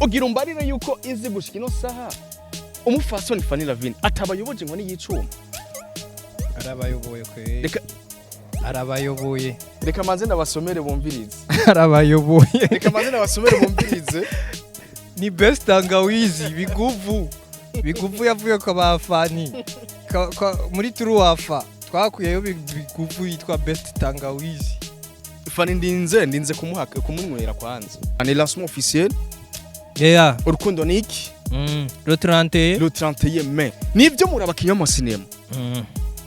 ugira umbarire yuko izi gushika ino saha umufasoni Fanny Lavine atabayoboje ngo ni yicuma arabayoboye kwe arabayoboye reka manze ndabasomere bumvirize arabayoboye reka manze ndabasomere bumvirize ni best tangawizi biguvu yavuye ko bafani muri turuwafa twakuyeyo biguvu yitwa best tangawizi Fanny ndinze kumuhaka kumunywera kwanza ni lancement officiel urukundo niki le 31 mai nivyo murabakinya mu cinema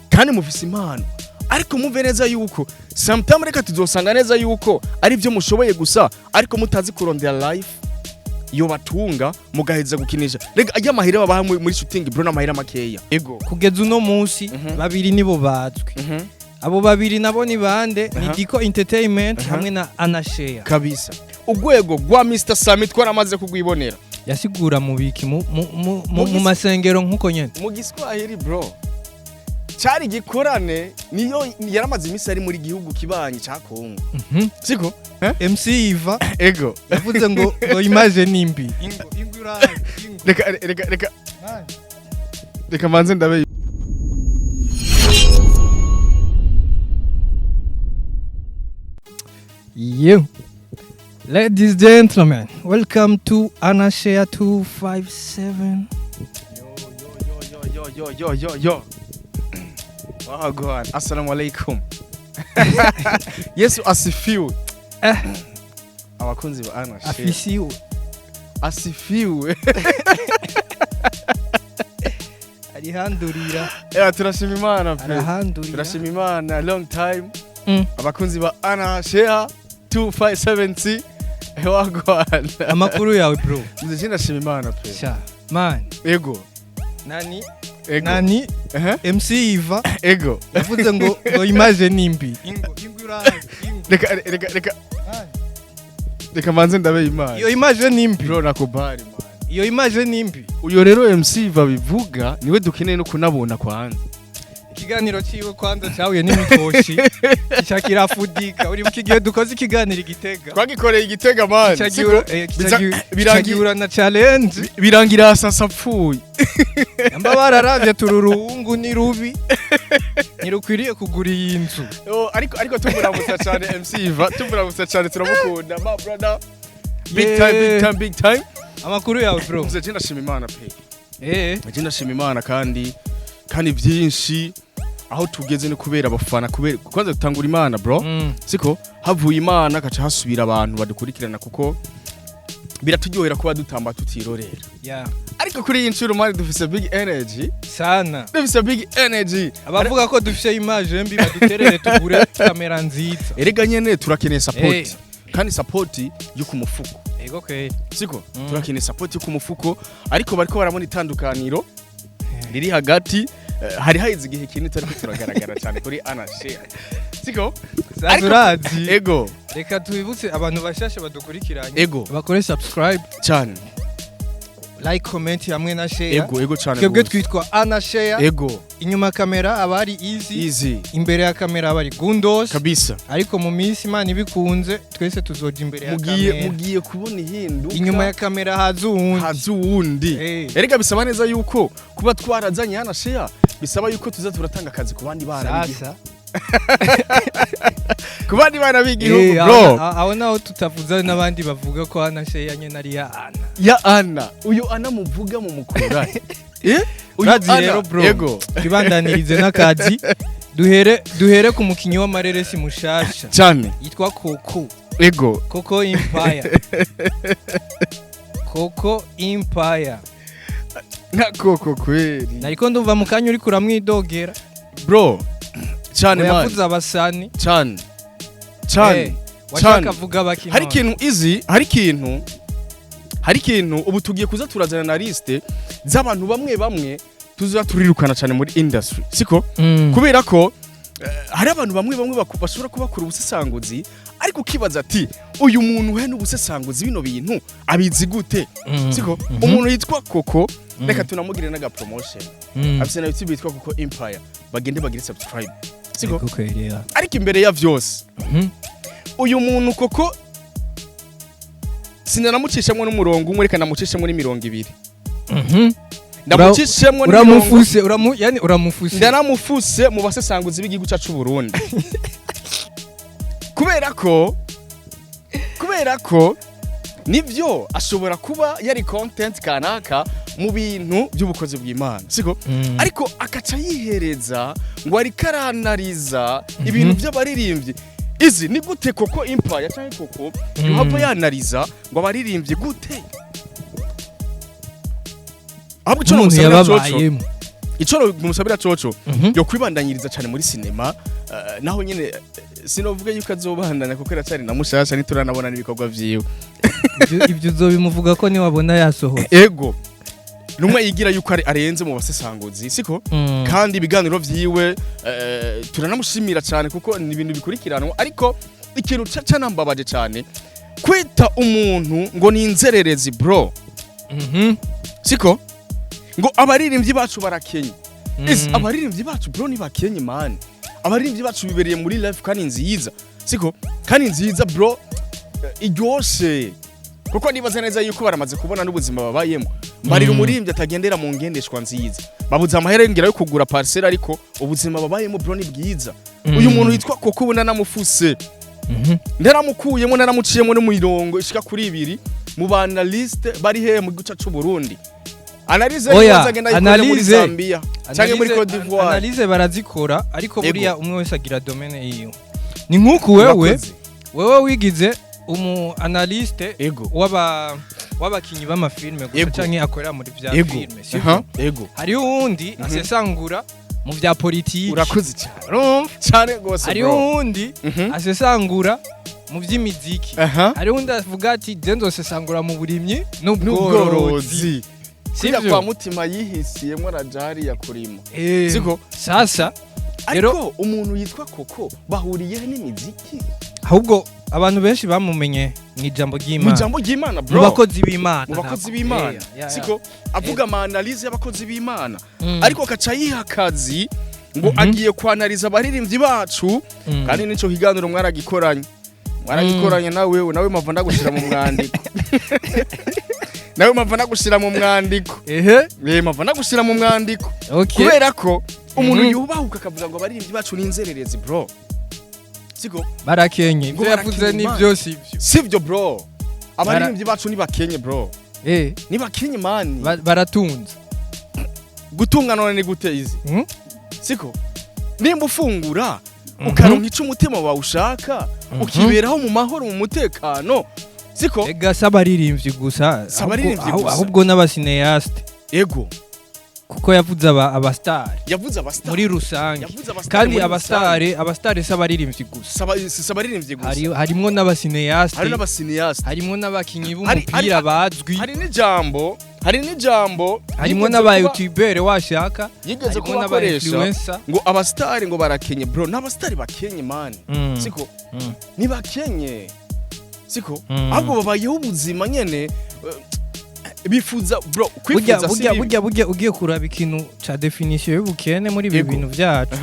kandi mufise impano ariko muve neza yuko sometimes reka tuzosanga neza yuko ari byo mushoboye gusa ariko mutazi kurondera life yo batunga mugaheza gukinisha rega ajya mahira babaha muri shooting bro na mahira makeya ego kugeza uno munsi babiri nibo bazwi abo babiri nabo ni bande ni Diko Entertainment hamwe na Anashare kabisa ugwego gwa Mr Sammy twaramaze kugwibonera yasigura mu biki mu masengero nkuko nyene mu Giswahili bro cyari gikorane niyo yaramaze imisi ari muri gihugu kibanyi ca Kongo siko MC Iva ego yavuze ngo image nimbi reka manze ndabe you. Ladies and gentlemen, welcome to Anashare 257. Yo. Wagwan, assalamu alaikum. Yesu asifiwe. Abakunzi ba Anashare. Afisiwe. Asifiwe. Arihandurira. Turashima Imana pe. Turashima Imana long time. Abakunzi ba Anashare 257. Wagwan. Amakuru yawe bro. Nje ndashima Imana pe. Sha. Man. Ego. Nani? Ego. Nani? MC Iva. Ego. Yavuze ngo image nimbi. Reka manze ndabe Imana. Iyo image nimbi. Bro nakubali man. Iyo image nimbi. Uyo rero MC Iva bivuga niwe dukeneye no kunabona kwanza. Ikiganiro ciwe kwanza cyahuye n'imikoshi cyakira fudika uri mukigiye dukoze ikiganiro Igitega twagikoreye Igitega man birangira na challenge birangira sasa pfuye amba bararavye tururungu ni rubi nirukwiriye kugura inzu ariko tumuramutsa cyane MC Iva tumuramutsa cyane turamukunda ma brother big time amakuru yawe bro nje ndashima Imana pe nje ndashima Imana kandi byinshi aho tugeze ni kubera abafana kubera kwanza dutangura Imana bro siko havuye Imana kaca hasubira abantu badukurikirana kuko biratujyohera kuba dutamba tutirorera ariko kuri iyi ncuro mari dufise big energy sana dufise big energy abavuga ko dufise image mbi baduterere tugure kamera nziza erega nyene turakeneye support kandi support yo ku mufuko ego okay siko turakeneye support yo ku mufuko ariko bariko barabona itandukaniro riri hagati hari haize igihe kintu tariko turagaragara cyane kuri Anashare siko Zazurazi ego reka tubibutse abantu bashashe badukurikiranye ego bakore subscribe cyane like comment hamwe na share ego cyane twebwe twitwa Anashare ego inyuma kamera abari easy imbere ya kamera abari gundos kabisa ariko mu minsi Imana ibikunze twese tuzoja imbere ya kamera mugiye kubona ihinduka inyuma ya kamera hazuwundi erega bisaba neza yuko kuba twarazanye Anashare bisaba yuko tuza turatanga akazi ku bandi bana sasa ku bandi bana b'igihugu bro aho naho tutavuza n'abandi bavuga ko Anashare yanye nari ya Ana uyu Ana muvuga mu mukura uyu rero bro yego kibandanirize n'akazi duhere ku mukinyi w'amareresi mushasha cyane yitwa Koko ego Koko Empire na Koko kweli nariko ndumva mu kanya uri kuramwidogera bro cyane man yavuze abasani cyane washaka vuga bakino hari ikintu ubu tugiye kuza turazana na liste z'abantu bamwe tuza turirukana cyane muri industry siko kubera ko hari abantu bamwe bashobora kubakura ubusesanguzi ariko kibaza ati uyu muntu we n'ubusesanguzi bino bintu abizi gute siko umuntu yitwa Koko reka tunamugire naga promotion afise na YouTube yitwa Koko Empire bagende bagire subscribe siko ariko imbere ya vyose uyu muntu Koko sinanamucishemwe n'umurongo umwe reka namucishemwe n'imirongo ibiri ndamucishemwe yani uramufuse ndanamufuse mu basesanguzi b'igihugu cyacu Burundi kubera ko nivyo ashobora kuba yari content kanaka mu bintu by'ubukozi bw'Imana siko ariko akaca yihereza ngo ari karanariza ibintu by'abaririmbyi izi ni gute koko Empire cyangwa koko yuhava yanariza ngo abaririmbyi gute ahubwo ico mumusabira coco yo kwibandanyiriza cyane muri sinema naho nyine sinovuga yuko azobandanya kuko iracari na mushasha nituranabona n'ibikorwa vyiwe ibyo uzobimuvuga ko ni wabona yasohoye ego numwe yigira yuko arenze mu basesanguzi siko kandi ibiganiro vyiwe turanamushimira cyane kuko ni ibintu bikurikiranwa ariko ikintu canambabaje cyane kwita umuntu ngo ni inzererezi bro siko ngo abaririmbyi bacu barakenye abaririmbyi bacu bro ni bakenye man abaririmbyi bacu bibereye muri live kandi nziza siko kandi nziza bro iryoshe kuko nibaza neza yuko baramaze kubona n'ubuzima babayemo mbarira umuririmbyi atagendera mu ngendeshwa nziza babuza amahera ngira yo kugura parcelle ariko ubuzima babayemo bro ni bwiza uyu muntu yitwa koko ubona namufuse ndaramukuyemo naramuciyemo no mu irongo ishika kuri 2 mu banaliste bari he mu gice cy'u Burundi Analyze y'azagenda yikorera muri Zambia cyangwa muri Cote d'Ivoire. Analyze barazikora ariko buriya umwe wese agira domaine yiwe. Ni nkuko wewe wigize umu analyste w'abakinyi b'amafilme gusa canke akorera muri vya filme. Ego. Hari uwundi asesangura mu vya politiki. Urakoze cyane. Cyane gose. Hari uwundi asesangura mu vy'imiziki. Hari uwundi avuga ati denzo sesangura mu burimyi n'ubworozi. Sija kwa mutima yihisiyemo rajari ya kurima. Siko sasa ariko umuntu yitwa Koko bahuriye n'imiziki. Ahubwo abantu benshi bamumenye n'ijambo ry'Imana. N'ijambo ry'Imana bro. Abakozi b'Imana. Abakozi b'Imana. Siko avuga ama analyse y'abakozi b'Imana. Ariko kaca yihakazi ngo agiye kwanaliza abaririmbyi bacu kandi nico kiganiro mwaragikoranye nawe mava ndagushira mu mwandiko. Nawe mava nagushira mu mwandiko. Mava nagushira mu mwandiko. Kubera ko umuntu yubahuka akavuga ngo abaririmbyi bacu n'inzererezi bro. Siko barakenye. Ivyo yavuze ni byose ivyo. Sivyo bro. Abaririmbyi bacu ni bakenye bro. Ni bakenye mani. Baratunze. Gutunga none ni gute izi? Siko nimba ufungura ukaronka ico umutima wawe ushaka ukiberaho mu mahoro mu mutekano. Siko ega sabaririmbyi gusa ahubwo n'abasineaste ego kuko yavuze abastar muri rusange kandi abastar sabaririmbyi gusa sabaririmbyi gusa harimo n'abasineaste harimo n'abakinyi b'umupira bazwi hari n'ijambo harimo n'aba YouTuber washaka yigeze kubakoresha ngo abastar ngo barakenye bro n'abastar bakenye man siko ni bakenye siko ahubwo babayeho ubuzima nyene bifuza bro kwifuza burya ugiye kuraba ikintu ca definition y'ubukene muri ibi bintu byacu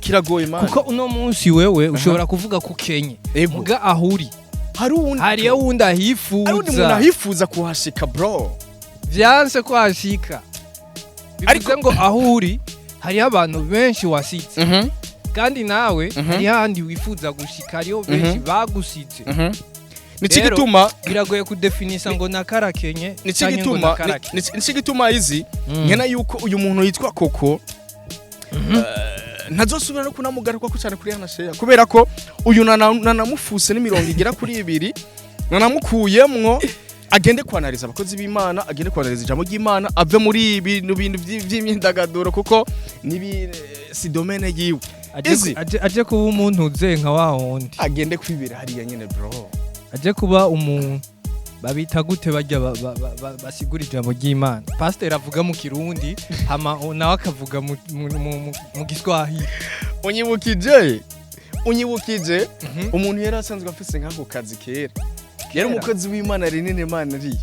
kiragoye man kuko uno munsi wewe ushobora kuvuga ko Kenya muga ahuri hari uwundi ahifuza kuhashika bro vyanse kuhashika ariko ngo ahuri hari abantu benshi wasitse kandi nawe hari handi wifuza gushika ariyo benshi bagusitse Nichigituma biragoye kudefinisa ngo nakarakenye nichigituma izi nkena yuko uyu muntu yitwa Koko ntazosubira no kunamugaruka ko cyane kuri yanasheya kubera ko uyu nanamufuse n'imirongo igera kuri 2 nanamukuyemwo agende kwanariza abakozi b'Imana agende kwanariza ijambo ry'Imana ave muri ibintu by'imyidagaduro kuko nibi si domaine yiwe aje kuba umuntu uzenka wahondi agende kwibira hariya nyene bro aje kuba umuntu babita gute bajya basigura ijambo ry'Imana pastor avuga mu Kirundi hama nawe akavuga mu Giswahili unyibukije umuntu yari asanzwe afise nk'ako kazi kera yari umukozi w'Imana rinene Imana riyo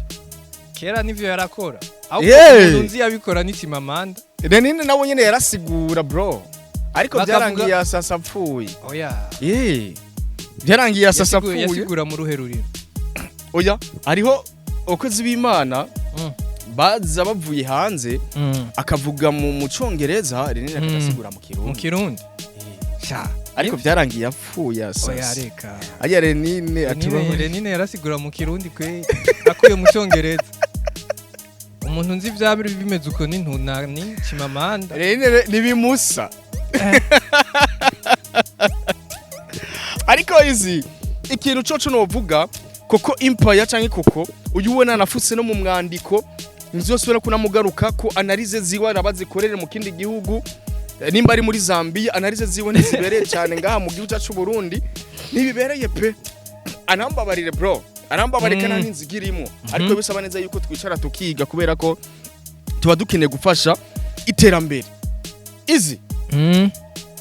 kera nivyo yarakora ahubwo nzi yabikora n'ikimamanda rinene nawe nyene yarasigura bro ariko byarangiye asasapfuye oya byarangiye asasapfuye yasigura mu ruhe rurimo oya ariho abakozi b'Imana baza bavuye hanze akavuga mu Congereza Renine akasigura mu Kirundi ariko byarangiye yapfuye asasa oya reka aya Renine atubaho Renine yarasigura mu Kirundi kwe akuye mu Congereza umuntu nzi vyabiri bimeze uko n'intunani Chimamanda Renine nibimusa ariko izi ikintu coco novuga koko Empire canke koko uyu ubona nafutse no mu mwandiko nzosubira kunamugaruka ko analize ziwa arabazikorere mu kindi gihugu nimba ari muri Zambia analize ziwe ntizibereye cyane ngaha mu gihugu cyacu Burundi nibibereye pe anambabarire bro arambabareka nta nzigirimo ariko bisaba neza yuko twicara tukiga kubera ko tuba dukeneye gufasha iterambere izi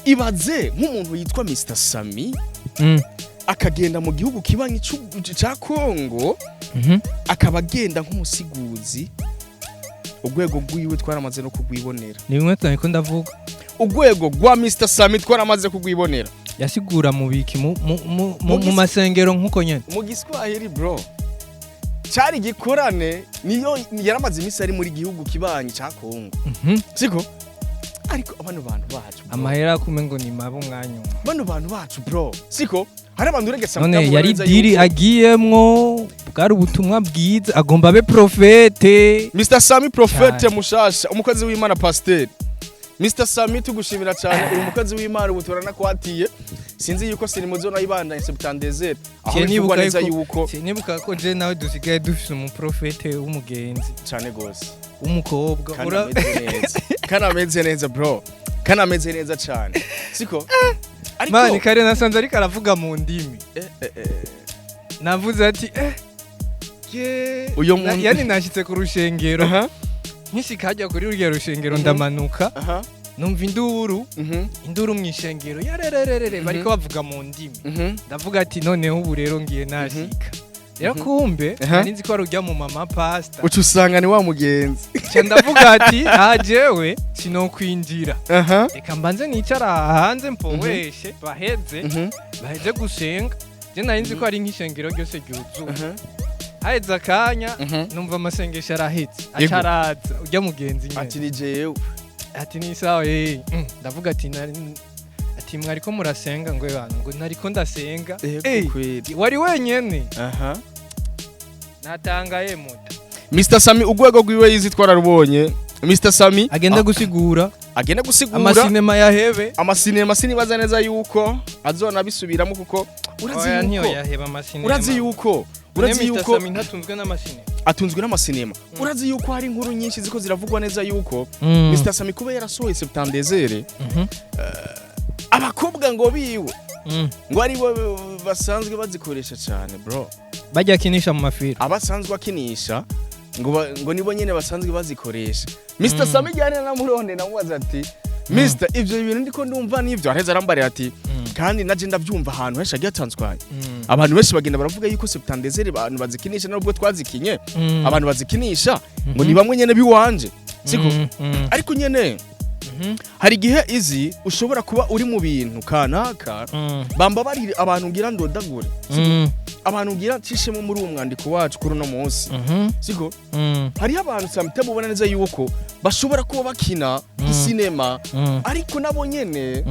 ibaze nk'umuntu yitwa Mr Sami akagenda mu gihugu kibanyi ca Kongo akaba agenda nk'umusiguzi urwego rwiwe twaramaze no kugwibonera ni bimwe cyane ko ndavuga urwego rwa Mr Sami twaramaze kugwibonera yasigura mu biki mu masengero nkuko nyene mu Giswahili bro cyari gikorane niyo yaramaze imisi ari muri gihugu kibanyi ca Kongo siko ariko abantu bacu amahera kumengo ni mabo mwanya bano bantu bacu bro siko hari abantu regesa none yari diri agiyemwo bwari ubutumwa bwiza agomba be profete Mr Sami profete mushasha umukozi w'Imana pasteur Mr Sami tugushimira cyane uri umukozi w'Imana ubutorana kwatiye sinzi yuko sini muzo nayibandanye Septandezere aho bivugwa neza yuko nibuka ko je nawe dusigaye dufise umuprofete w'umugenzi cyane gose umukobwa kanameze neza bro kanameze neza cyane siko ariko mani kare nasanze ariko aravuga mu ndimi navuze ati uyo muntu yani nashitse ku rushengero nkishikajya kuri urya rushengero ndamanuka numva induru mwishengero yarererere bariko bavuga mu ndimi ndavuga ati noneho ubu rero ngiye nashika rero kumbe ninzi ko arujya mu mama pasta ucu usanga ni wa mugenzi cyo ndavuga ati jewe sinokwinjira reka mbanze nicara hanze mpoweshe baheze gusenga je narinzi ko ari nk'ishengero ryose ryuzuye haheze akanya numva amasengesho arahetse acaraza ujya mugenzi nyine ati ni jewe ati ni sawa ndavuga ati mwariko murasenga ngo bana ngo nariko ndasenga wari wenyene natangaye muta Mr Sami urwego rwiwe yizi twararubonye Mr Sami agenda gusigura amasinema yahebe amasinema sinibaza neza yuko azona bisubiramo kuko urazi yuko Sami ntatunzwe n'amasinema atunzwe n'amasinema urazi yuko hari inkuru nyinshi ziko ziravugwa neza yuko Mr Sami kuba yarasohoye Septandezere abakobwa ngo biwe ngo ari bo basanzwe bazikoresha cyane bro bajya kinisha mu mafiri abasanzwe akinisha ngo nibo nyene basanzwe bazikoresha Mr Sami cyane namuronde namubaza ati Mr ivyo bintu ndiko ndumva nivyo areza arambarira ati kandi naje ndavyumva ahantu henshi agiye atanzwaye abantu benshi bagenda baravuga yuko Septandezere abantu bazikinisha nubwo twazikinye abantu bazikinisha ngo ni bamwe nyene biwanje siko ariko nyene hari gihe izi ushobora kuba uri mu bintu kanaka bamba bari abantu ngira ndodagure abantu ngira tishemo muri umwandiko wacu kuri no munsi siko hari abantu samtemo ubona neza yuko bashobora kuba bakina isinema ariko nabo nyene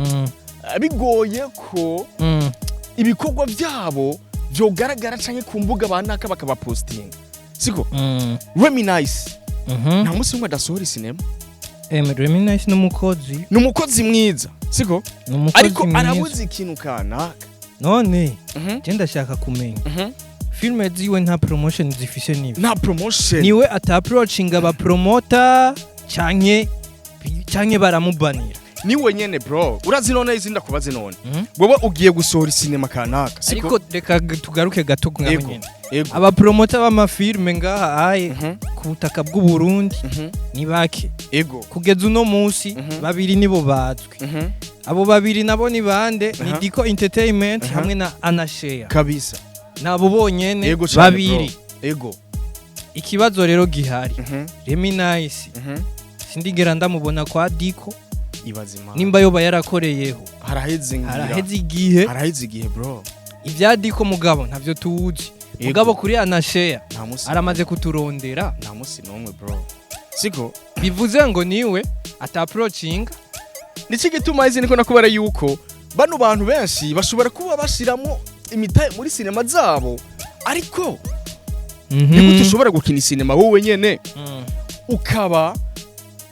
bigoye ko ibikorwa byabo byogaragara canke ku mbuga banaka bakaba posting siko Reminisce nta musi umwe adasohora isinema Reminisce numukozi mwiza siko ariko arabuze ikintu kanaka none je ndashaka kumenya filme ziwe nta promotion zifise niwe nta promotion niwe ata approaching aba promoter canke baramubanira niwe nyene bro urazi none izinda kubaze none wewe ugiye gusohora isinema kanaka siko ariko reka tugaruke gato ngaho nyene aba promoter b'amafilme ngaha aye ku butaka bw'u Burundi ni bake kugeza uno munsi babiri nibo bazwi abo babiri nabo ni bande ni Diko Entertainment hamwe na Anashare kabisa nabo bonyene babiri ikibazo rero gihari Reminisce sindigera ndamubona kwa Diko ibazima nimba yoba yarakoreyeho haraheze igihe bro ivya Diko mugabo ntavyo tuzi mugabo kuri anashare aramaze kuturondera nta musi nomwe bro siko bivuze ngo niwe ata approaching niki gituma izi niko nakubara yuko bano bantu benshi bashobora kuba bashiramo imitaye muri sinema zabo ariko niko tushobora gukina sinema wowe nyene ukaba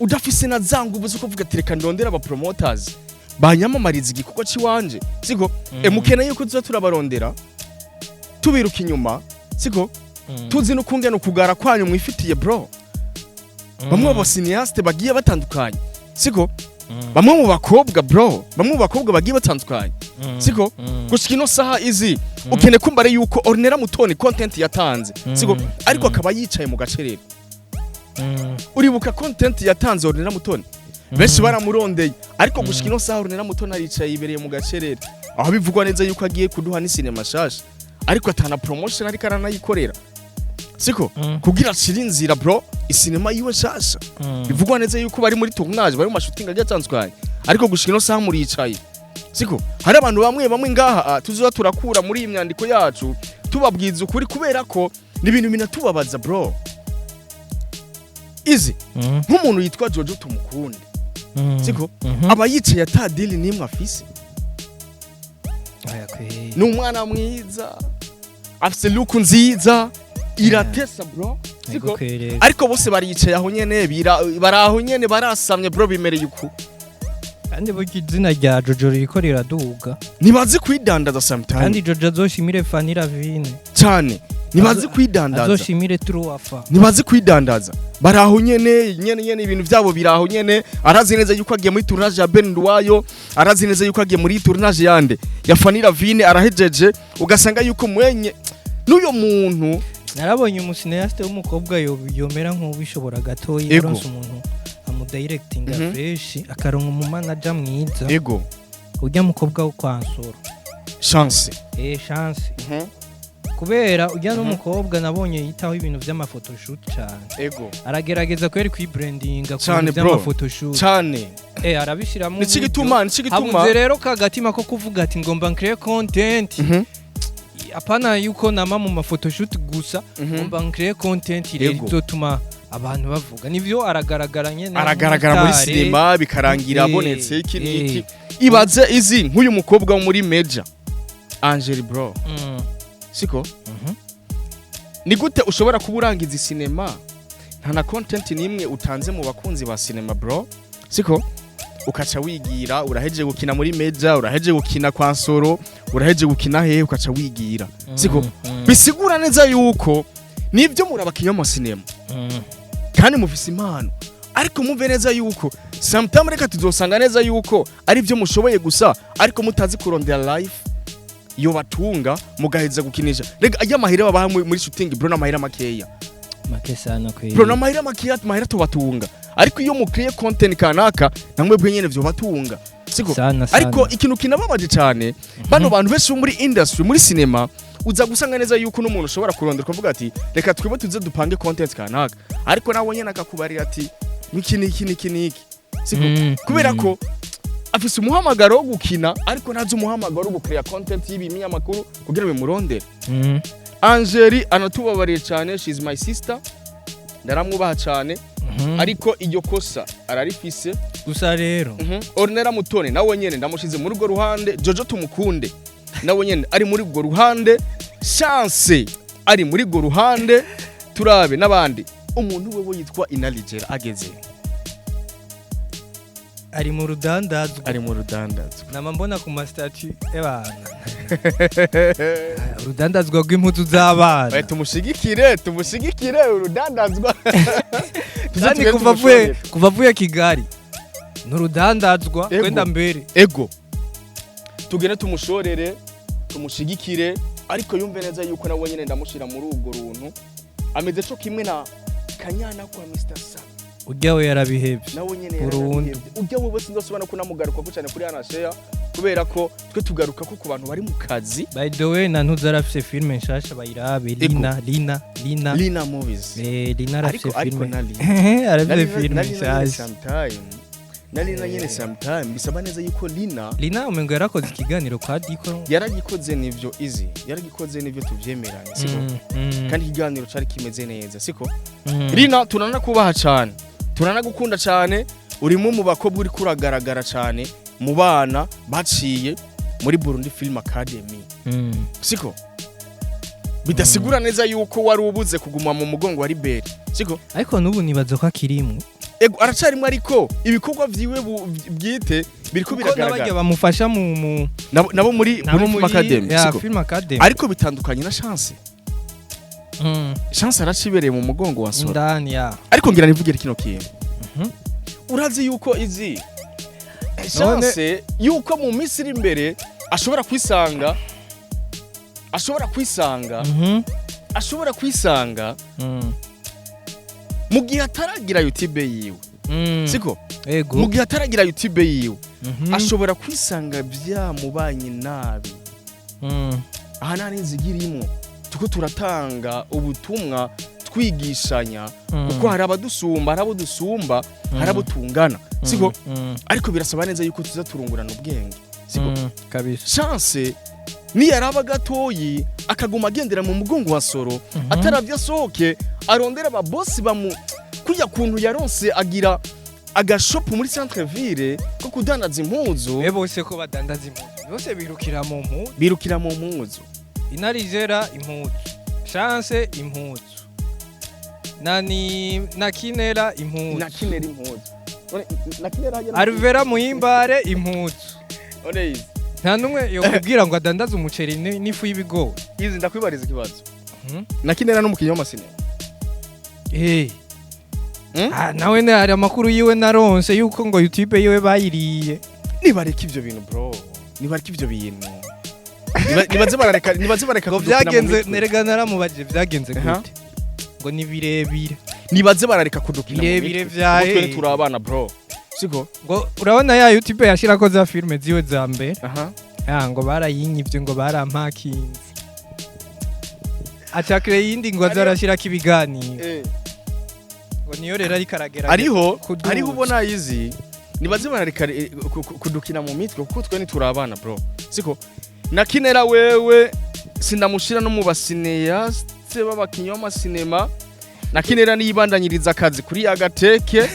udafise na zangu ubuze kuvuga ati reka ndondera aba promoters banyamamariza igikorwa ciwanje siko mukene yuko tuza turabarondera tubiruka inyuma siko tuzi no kungena kugara kwanyu mwifitiye bro bamwe abasiniaste bagiye batandukanye siko bamwe mu bakobwa bro bamwe mu bakobwa bagiye batandukanye siko gushika ino saha izi ukene kumbare yuko Ornella Mutoni content yatanze siko ariko akaba yicaye mu gacerere uribuka content yatanze Ornella Mutoni benshi baramurondeye ariko gushika ino saha Ornella Mutoni aricaye ibereye mu gacerere aho bivugwa neza yuko agiye kuduha ni sinema shasha ariko atana promotion ariko aranayikorera siko kugira shirinzira bro isinema yiwe shasha bivugwa neza yuko bari muri tournage bari mu shooting ajyatanzwe ariko gushika ino saha muricaye siko hari abantu bamwe ngaha tuzoza turakura muri iyi myandiko yacu tubabwiza ukuri kubera ko ni ibintu binatubabaza bro izi nk'umuntu yitwa Jojo tumukunde siko aba yicaye atadili nimwe afise ni umwana mwiza afise look nziza iratesa bro siko ariko bose baricaye aho nyene baraho nyene barasamye bro bimereye uku kandi bugizina rya Jojo riko riraduga nibazi kwidandaza sometimes kandi Jojo azoshimire Fanny Ravine cyane nibazi kwidandaza azoshimire Truafa nibazi kwidandaza baraho nyene ibintu byabo biraho nyene arazi neza yuko agiye muri tournage ya Ben Ndwayo arazi neza yuko agiye muri tournage yande ya Fanny Ravine arahejeje ugasanga yuko mwenye n'uyo muntu narabonye umusineaste w'umukobwa yomera nk'ubishobora gato yaronse umuntu amudirecting fresh akaronka mu manager mwiza yego ujya mukobwa wo kwansoro chance chance kubera ujya n'umukobwa nabonye yitaho ibintu by'amafotoshoot cyane yego aragerageza kweri kwibrandinga ku by'amafotoshoot cyane arabishiramo niki gituma habuze rero kagatima ko kuvuga ati ngomba create content apana yuko nama mu mafotoshoot gusa ngomba create content rero izotuma abantu bavuga nivyo aragaragara muri cinema bikarangira abonetse iki niki ibaze izi nk'uyu mukobwa wo muri Major Angel bro siko ni gute ushobora kuburangiza cinema nta na content nimwe utanze mu bakunzi ba cinema bro siko ukaca wigira uraheje gukina muri Major uraheje gukina kwa Nsoro uraheje gukina hehe ukaca wigira siko bisigura neza yuko nivyo murabakinya mu cinema kandi mufise impano ariko muve neza yuko sometimes reka tuzosanga neza yuko ari byo mushoboye gusa ariko mutazi kurondera life yo batunga mugaheza gukinisha rega ajya mahira babaha muri shooting bro na mahira makeya make sana kwe bro na mahira makeya mahira tubatunga ariko iyo mukriye content kanaka namwe bwe nyene byo batunga siko ariko ikintu kinababaje cyane bano bantu benshi muri industry muri cinema uza gusanga neza yuko n'umuntu ushobora kurondera kuvuga ati reka twibo tuze dupange content kanaka ariko nawe nyene akakubarira ati niki siko kubera ko afise umuhamagaro wo gukina ariko nazo umuhamagaro wo gukrea content y'ibimiya makuru kugira bimurondere Angeli anatubabariye cyane she is my sister ndaramwubaha cyane ariko iryo kosa ararifise gusa rero Ornella Mutoni nawe nyene ndamushize muri go ruhande Jojo tumukunde nawe nyene ari muri go ruhande Chance ari muri go ruhande turabe nabandi umuntu wewe yitwa Inaligera ageze ari mu rudandazwa nama mbona ku mastati ebana urudandazwa rw'impuzu z'abana tumushigikire urudandazwa kandi kuva vuye Kigali n'urudandazwa kwenda mbere ego tugene tumushorere tumushigikire ariko yumve neza yuko nawe nyene ndamushira muri ubwo runtu ameze cyo kimwe na Kanyana kwa Mr. Sam ujyawe yarabihebye nawe nyene yarabihebye ujyawe bose ndosobana ko namugaruka ko cyane kuri Anashare kubera ko twe tugaruka ko ku bantu bari mu kazi by the way na ntuzarafise filme nshasha bayirabe Lina movies Lina arafise filme arafise filme nshasha na Lina nyene sometime bisaba neza yuko Lina umengo yarakoze ikiganiro kwa Diko yaragikoze nivyo easy yaragikoze nivyo tuvyemeranye siko kandi ikiganiro cari kimeze neza siko Lina tunana kubaha cyane tunana gukunda cyane urimo mu bakobwa uri kuragaragara cyane mu bana baciye muri Burundi Film Academy siko bidasigura neza yuko wari ubuze kuguma mu mugongo wa Liberi siko ariko nubu nibazo ko akirimu ego aracarimwe ariko ibikorwa vyiwe bwite biriko biragaragara nabajya bamufasha mu nabo muri Film Academy siko Film Academy ariko bitandukanye na Chance Chance aracibereye mu mugongo wa Sora ndani ya ariko ngira nivugire kino kintu urazi yuko izi Chance yuko mu misiri imbere ashobora kwisanga mu gihe ataragira YouTube yiwe siko ego mu gihe ataragira YouTube yiwe ashobora kwisanga byamubanye nabi aha nani zigirimo tuko turatanga ubutumwa twigishanya kuko hari abadusumba hari abo dusumba hari abo tungana siko ariko birasaba neza yuko tuza turungurana ubwenge siko kabisa Chance ni yaraba gatoyi akaguma agendera mu mugongo wa Soro ataravya soke arondera aba boss bamu kujya kuntu yaronse agira agashop muri centre ville ko kudandaza impuzu bose ko badandaza impuzu bose birukira mu mpuzu inarizera impuzu Chance impuzu nakinera impuzu Arvera Muhimbare impuzu Oneyizi nta numwe yo kubwira ngo adandaza umuceri n'ifu y'ibigori izi ndakwibariza ikibazo nakinera n'umukinyi w'amasinema nawe hari amakuru yiwe naronse yuko ngo YouTube yiwe bayiriye nibareka ivyo bintu bro nibareka ivyo bintu nibaze bareka ngo byagenze nerega naramubaje byagenze gute ngo ni birebire nibaze barareka kudukina birebire vyaye twe turi abana bro siko ngo urabona ya YouTube yashira ko za filme ziwe za mbere ngo barayinyivye ngo barampakinze acakire yindi ngo azarashira kibiganiro ngo niyo rero ari karagera ariho ubona yizi nibaze barareka kudukina mu mitwe kuko twe ni turi abana bro siko nakinera wewe sindamushira no mu basineyaste babakinyi w'amasinema nakinera niyibandanyiriza akazi kuri Agateke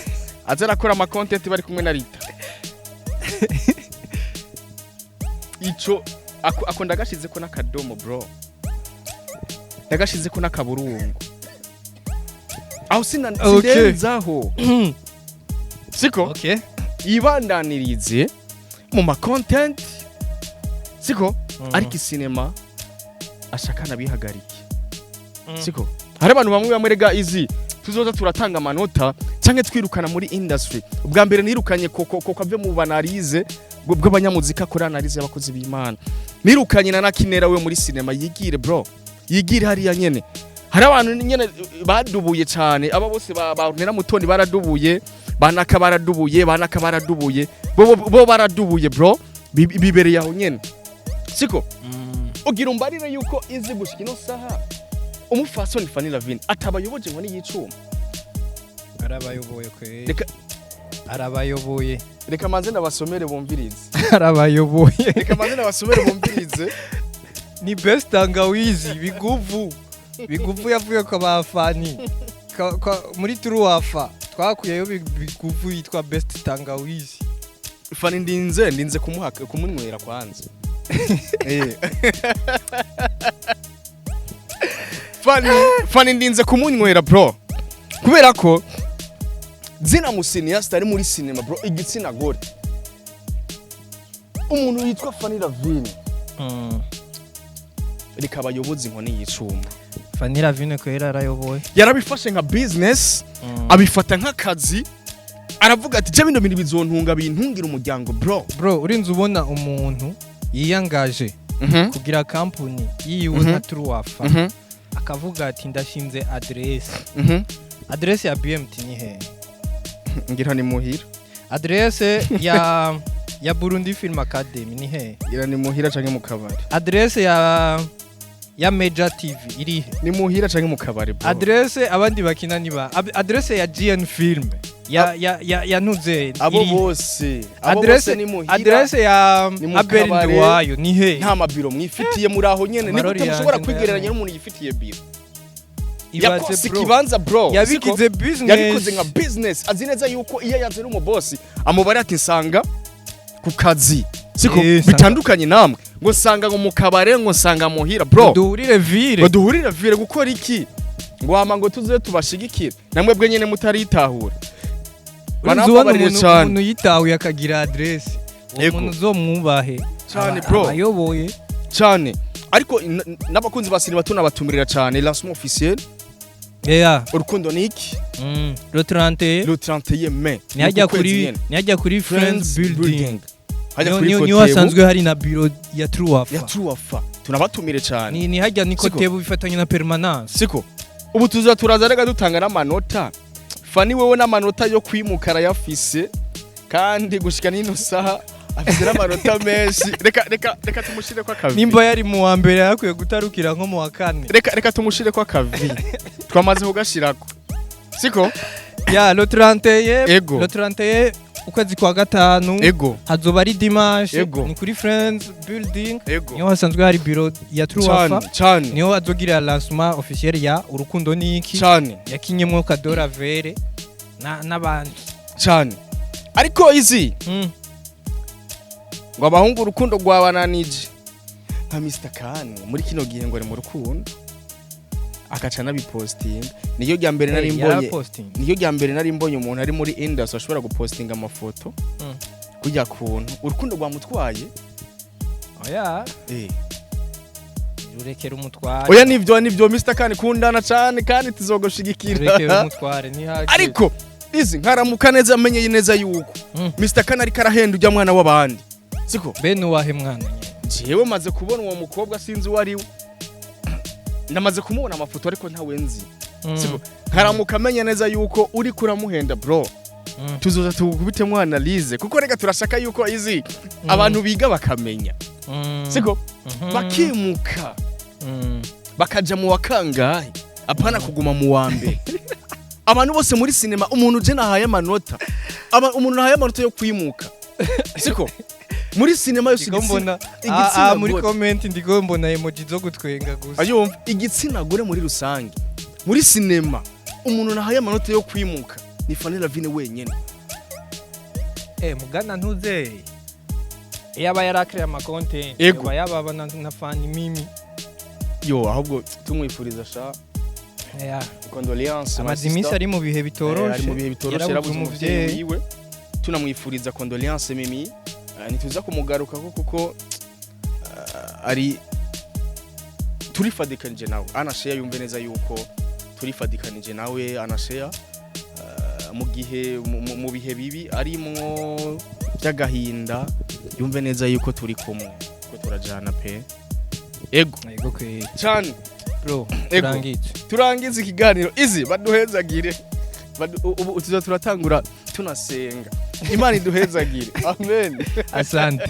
azarakora ama content bari kumwe na Rita ico ako ndagashize ko nakadomo bro ndagashize ko nakaburungu aho sindenzaho siko yibandanirize mu ma content siko ariko cinema ashaka nabihagarike siko hari abantu bamwe bamwerega izi tuzoza turatanga amanota canke twirukana muri industry ubwa mbere nirukanye koko kave mu banarize bw'abanyamuzika kuri analize y'abakozi b'Imana nirukanye na nakinera we muri cinema yigire bro yigire hariya nyene hari abantu nyene badubuye cyane aba bose banera mutoni baradubuye banaka baradubuye bo baradubuye bro bibereye aho nyene siko ugira umbarire yuko izi gushika ino saha umufasoni Fanny Lavine atabayoboje ngo ni yicuma arabayoboye arabayoboye reka manze ndabasomere bumvirize arabayoboye reka manze ndabasomere bumvirize ni best tangawizi biguvu yavuye ko bafani muri turuwafa twakuyeyo biguvu yitwa best tangawizi Fanny ndinze kumunywera kwanza Fanny ndinze kumunywera bro kubera ko zina musiniasta ari muri cinema bro igitsina gore umuntu yitwa Fanny Lavine rikabayobozi inkoni yicuma Fanny Lavine ko yarayoboye yarabifashe nka business abifata nk'akazi aravuga ati je bino bintu bizontunga bintungira umuryango bro urinze ubona umuntu yiyangaje kugira company yiwe na Truwafa akavuga ati ndashinze adresse ya BMT ni he ngira ni muhira adresse ya Burundi Film Academy ni he ngira ni muhira canke mu kabari adresse ya Major TV iri he ni muhira canke mu kabari bro adresse abandi bakina niba adresse ya GN Film ya nuze abo bose ni muhira adresse ya Abel Nduwayo ni he nta mabiro mwifitiye muri aho nyene ni gute mushobora kwigereranya n'umuntu yifitiye biro yakoze kibanza bro yabigize business yabikoze nka business azi neza yuko iyo yanze n'umu boss amubare ati nsanga ku kazi siko bitandukanye namwe ngo nsanga ngo mu kabare ngo nsanga muhira bro duhurire vire gukora iki ngo ama ngo tuze tubashigikira namwe bwe nyene mutaritahura banababariye cyane umuntu yitahuye akagira adresse umuntu uzomwubahe cyane bro ayoboye cyane ariko n'abakunzi ba sinema tunabatumirira cyane lancement officiel urukundo niki le 31 mai nihajya kuri Friends Building niyo hasanzwe hari na biro ya Truafa tunabatumire cyane ni hajya niko tebu bifatanye na permanence siko ubu turaza rega dutanga n'amanota fani wewe n'amanota yo kwimukara yafise kandi gushika n'ino saha afise n'amanota menshi reka tumushire kwa kavi nimba yari mu wa mbere yakwiye gutarukira nko mu wa kane reka tumushire kwa kavi twamaze kugashirako siko ya le 31 ukwezi kwa gatanu hazoba ari dimanche ni kuri Friends Building niho hasanzwe hari biro ya Truafa niho azogira lancement officiel ya urukundo niki yakinyemwo Kadora Vere n'abandi cyane ariko izi ngo abahungu urukundo rwabananije nka Mr Kane muri kino gihe ngo ari mu rukundo akaca nabiposting niyo rya mbere nari mbonye umuntu ari muri industry ashobora gupostinga amafoto kujya kuntu urukundo rwamutwaye rurekera umutware oya nivyo Mr Kane kundana cyane kandi tuzogoshigikira rurekera umutware ntihaje ariko izi nkaramuka neza amenye neza yuko Mr Kane ari karahenda ujya mwana w'abandi siko bene wahe mwana jewe maze kubona uwo mukobwa sinzi wari namaze kumubona amafoto ariko ntawe nzi siko nkaramuka amenye neza yuko uri kuramuhenda bro tuzoza tugubite mu analyze kuko rega turashaka yuko izi abantu biga bakamenya siko bakimuka bakaja mu wakangahe apana kuguma mu wambe abantu bose muri sinema umuntu je nahaye amanota umuntu nahaye amanota yo kwimuka siko muri sinema yose igitsina muri comment ndiko mbona emoji zo gutwenga gusa ayumva igitsina gore muri rusange muri sinema umuntu nahaye amanota yo kwimuka ni Fanny Lavine wenyene mugana ntuze yaba yarakire ama content yaba na Fanny Mimi ahubwo tumwifuriza sha condoléances amazimisi ari mu bihe bitoroshe yarabuze umuvyeyi wiwe tunamwifuriza condoléances Mimi nituza kumugaruka kuko ari turifadikanije nawe anashare yumve neza yuko turifadikanije nawe anashare mu gihe mu bihe bibi arimwo byagahinda yumve neza yuko turi kumwe ko turajana pe ego cyane bro turangize ikiganiro izi baduhezagire ubu turatangura tunasenga Imana iduhezagire amen asante